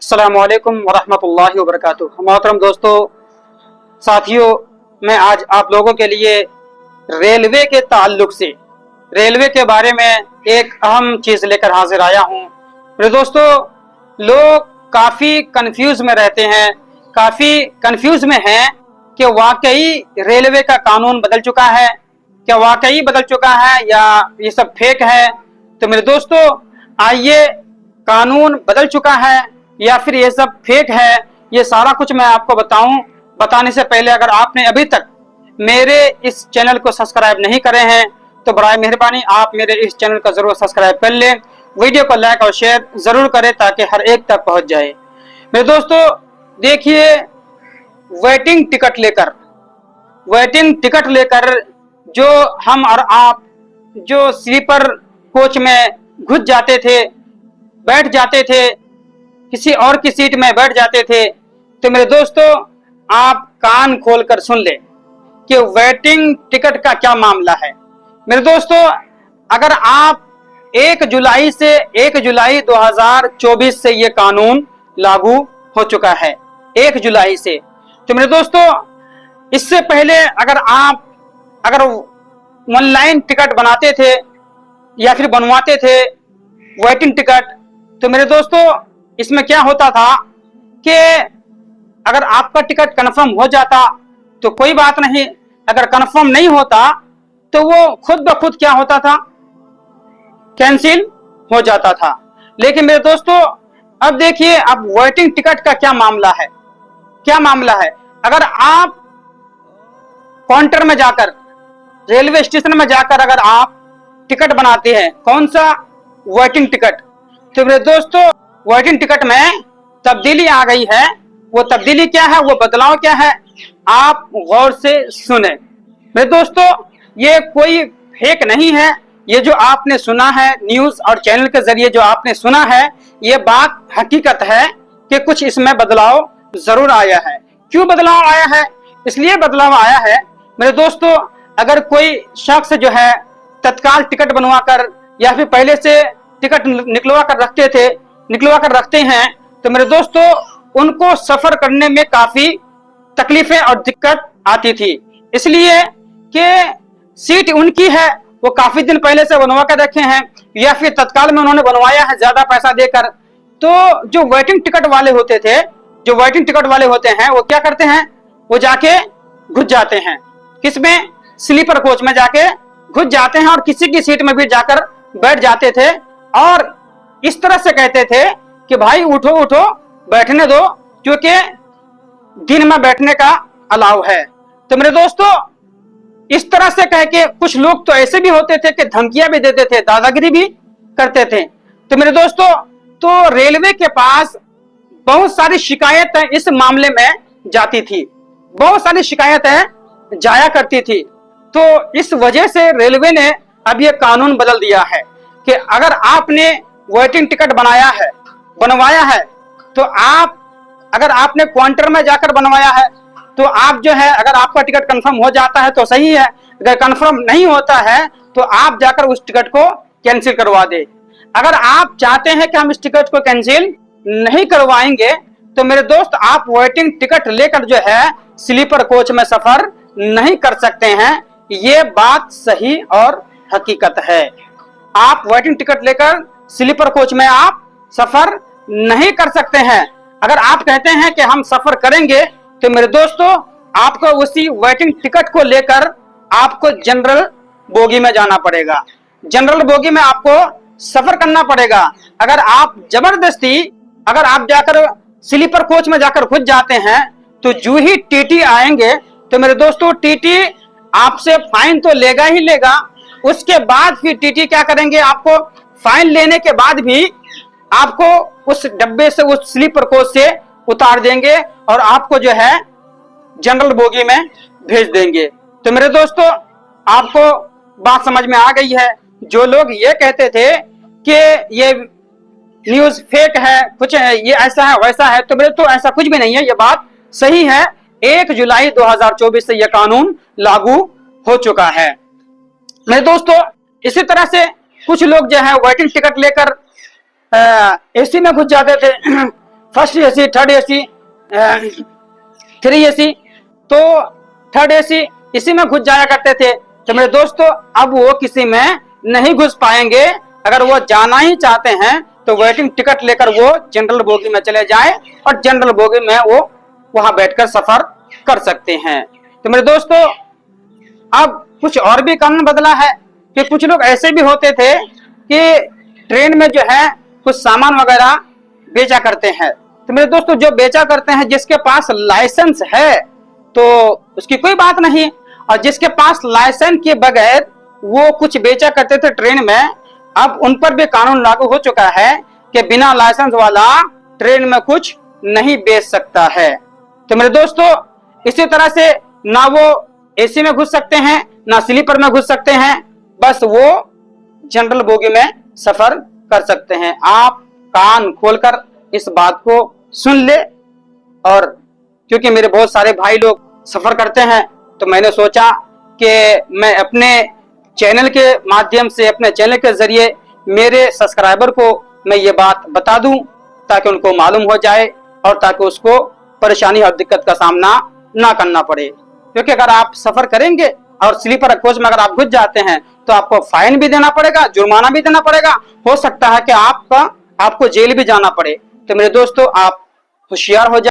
अस्सलामुअलैकुम वरहमतुल्लाहि वबरकातुहू। मोहतरम दोस्तों, साथियों, मैं आज आप लोगों के लिए रेलवे के ताल्लुक से रेलवे के बारे में एक अहम चीज़ लेकर हाजिर आया हूँ। मेरे दोस्तों, लोग काफ़ी कंफ्यूज में रहते हैं, काफ़ी कंफ्यूज में हैं कि वाकई रेलवे का कानून बदल चुका है, क्या वाकई बदल चुका है या ये सब फेक है। तो मेरे दोस्तों, आइए, कानून बदल चुका है या फिर ये सब फेक है, ये सारा कुछ मैं आपको बताऊं। बताने से पहले अगर आपने अभी तक मेरे इस चैनल को सब्सक्राइब नहीं करे हैं तो बराए मेहरबानी आप मेरे इस चैनल को जरूर सब्सक्राइब कर लें, वीडियो को लाइक और शेयर जरूर करें ताकि हर एक तक पहुंच जाए। मेरे दोस्तों, देखिए, वेटिंग टिकट लेकर जो हम और आप जो स्लीपर कोच में घुस जाते थे, बैठ जाते थे, किसी और की सीट में बैठ जाते थे, तो मेरे दोस्तों आप कान खोलकर सुन ले कि वेटिंग टिकट का क्या मामला है। मेरे दोस्तों, अगर आप 1 जुलाई 2024 से ये कानून लागू हो चुका है, 1 जुलाई से। तो मेरे दोस्तों, इससे पहले अगर ऑनलाइन टिकट बनाते थे या फिर बनवाते थे वेटिंग टिकट, तो मेरे दोस्तों इसमें क्या होता था कि अगर आपका टिकट कंफर्म हो जाता तो कोई बात नहीं, अगर कंफर्म नहीं होता तो वो खुद ब खुद क्या होता था, कैंसिल हो जाता था। लेकिन मेरे दोस्तों, अब देखिए, अब वेटिंग टिकट का क्या मामला है। अगर आप काउंटर में जाकर, रेलवे स्टेशन में जाकर अगर आप टिकट बनाते हैं, कौन सा, वेटिंग टिकट, तो मेरे दोस्तों वेटिंग टिकट में तब्दीली आ गई है। वो तब्दीली क्या है, वो बदलाव क्या है, आप गौर से सुने। मेरे दोस्तों, ये कोई फेक नहीं है, ये जो आपने सुना है न्यूज और चैनल के जरिए जो आपने सुना है, ये बात हकीकत है कि कुछ इसमें बदलाव जरूर आया है। क्यों बदलाव आया है? इसलिए बदलाव आया है मेरे दोस्तों, अगर कोई शख्स जो है तत्काल टिकट बनवा कर या फिर पहले से टिकट निकलवा कर रखते हैं, तो मेरे दोस्तों उनको सफर करने में काफी तकलीफें और दिक्कत आती थी, इसलिए कि सीट उनकी है, वो काफी दिन पहले से बनवा कर रखे हैं या फिर तत्काल में उन्होंने बनवाया है ज्यादा पैसा देकर। तो जो वेटिंग टिकट वाले होते हैं वो क्या करते हैं, वो जाके घुस जाते हैं, किसमें, स्लीपर कोच में जाके घुस जाते हैं और किसी की सीट में भी जाकर बैठ जाते थे और इस तरह से कहते थे कि भाई उठो उठो, बैठने दो, क्योंकि दिन में बैठने का अलाउ है। तो मेरे दोस्तों, इस तरह से कह के कुछ लोग तो ऐसे भी होते थे कि धमकियां भी देते थे, दादागिरी भी करते थे। तो मेरे दोस्तों, तो रेलवे के पास बहुत सारी शिकायतें इस मामले में जाती थी, बहुत सारी शिकायतें जाया करती थी। तो इस वजह से रेलवे ने अब यह कानून बदल दिया है कि अगर आपने वेटिंग टिकट बनवाया है तो अगर आपने काउंटर में जाकर बनवाया है तो आप जो है, अगर आपका टिकट कंफर्म हो जाता है तो सही है, अगर कंफर्म नहीं होता है तो आप जाकर उस टिकट को कैंसिल करवा दे। अगर आप चाहते हैं कि हम इस टिकट को कैंसिल नहीं करवाएंगे तो मेरे दोस्त आप वेटिंग टिकट लेकर जो है स्लीपर कोच में सफर नहीं कर सकते हैं। ये बात सही और हकीकत है, आप वेटिंग टिकट लेकर स्लीपर कोच में आप सफर नहीं कर सकते हैं। अगर आप कहते हैं कि हम सफर करेंगे तो मेरे दोस्तों आपको उसी वेटिंग टिकट को लेकर आपको जनरल बोगी में जाना पड़ेगा, जनरल बोगी में आपको सफर करना पड़ेगा। अगर आप जबरदस्ती अगर आप जाकर स्लीपर कोच में जाकर खुद जाते हैं तो जो ही टीटी आएंगे तो मेरे दोस्तों टीटी आपसे फाइन तो लेगा ही लेगा, उसके बाद फिर टीटी क्या करेंगे, आपको फाइन लेने के बाद भी आपको उस डब्बे से, उस स्लीपर कोच से उतार देंगे और आपको जो है जनरल बोगी में भेज देंगे। तो मेरे दोस्तों, आपको बात समझ में आ गई है। जो लोग ये कहते थे कि ये न्यूज फेक है, कुछ है, ये ऐसा है वैसा है, तो मेरे तो ऐसा कुछ भी नहीं है, ये बात सही है। 1 जुलाई 2024 से यह कानून लागू हो चुका है। मेरे दोस्तों, इसी तरह से कुछ लोग जो है वेटिंग टिकट लेकर एसी में घुस जाते थे, first AC, third AC, 3 AC, तो थर्ड एसी इसी में घुस जाया करते थे। तो मेरे दोस्तों अब वो किसी में नहीं घुस पाएंगे। अगर वो जाना ही चाहते हैं तो वेटिंग टिकट लेकर वो जनरल बोगी में चले जाएं और जनरल बोगी में वो वहां बैठकर सफर कर सकते हैं। तो मेरे दोस्तों अब कुछ और भी कानून बदला है कि कुछ लोग ऐसे भी होते थे कि ट्रेन में जो है कुछ सामान वगैरह बेचा करते हैं। तो मेरे दोस्तों जो बेचा करते हैं, जिसके पास लाइसेंस है तो उसकी कोई बात नहीं, और जिसके पास लाइसेंस के बगैर वो कुछ बेचा करते थे ट्रेन में, अब उन पर भी कानून लागू हो चुका है कि बिना लाइसेंस वाला ट्रेन में कुछ नहीं बेच सकता है। तो मेरे दोस्तों इसी तरह से ना वो एसी में घुस सकते हैं ना स्लीपर में घुस सकते हैं, बस वो जनरल बोगी में सफर कर सकते हैं। आप कान खोलकर इस बात को सुन ले। और क्योंकि मेरे बहुत सारे भाई लोग सफर करते हैं तो मैंने सोचा कि मैं अपने चैनल के माध्यम से, अपने चैनल के जरिए मेरे सब्सक्राइबर को मैं ये बात बता दूं ताकि उनको मालूम हो जाए और ताकि उसको परेशानी और दिक्कत का सामना ना करना पड़े। क्योंकि अगर आप सफर करेंगे और स्लीपर कोच में अगर आप घुस जाते हैं तो आपको फाइन भी देना पड़ेगा, जुर्माना भी देना पड़ेगा, हो सकता है कि आपको जेल भी जाना पड़े। तो मेरे दोस्तों आप होशियार हो जाए।